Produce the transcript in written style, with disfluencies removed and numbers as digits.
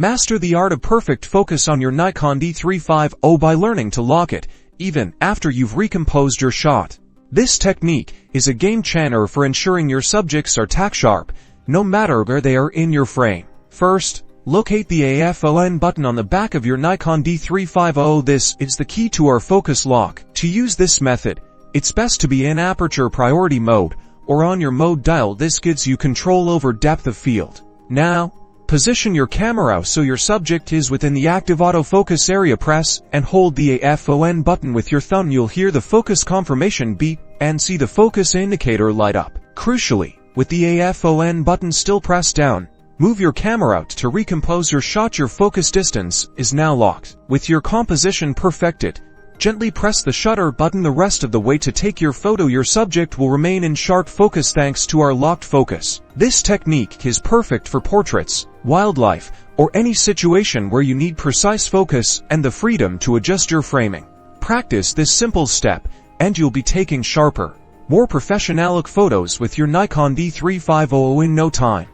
Master the art of perfect focus on your Nikon D3500 by learning to lock it, even after you've recomposed your shot. This technique is a game changer for ensuring your subjects are tack sharp, no matter where they are in your frame. First, locate the AFON button on the back of your Nikon D3500. This is the key to our focus lock. To use this method, it's best to be in aperture priority mode, or on your mode dial. This gives you control over depth of field. Now, position your camera so your subject is within the active autofocus area. Press and hold the AFON button with your thumb. You'll hear the focus confirmation beep and see the focus indicator light up. Crucially, with the AFON button still pressed down, move your camera out to recompose your shot. Your focus distance is now locked. With your composition perfected, gently press the shutter button the rest of the way to take your photo. Your subject will remain in sharp focus thanks to our locked focus. This technique is perfect for portraits, wildlife, or any situation where you need precise focus and the freedom to adjust your framing. Practice this simple step, and you'll be taking sharper, more professional photos with your Nikon D3500 in no time.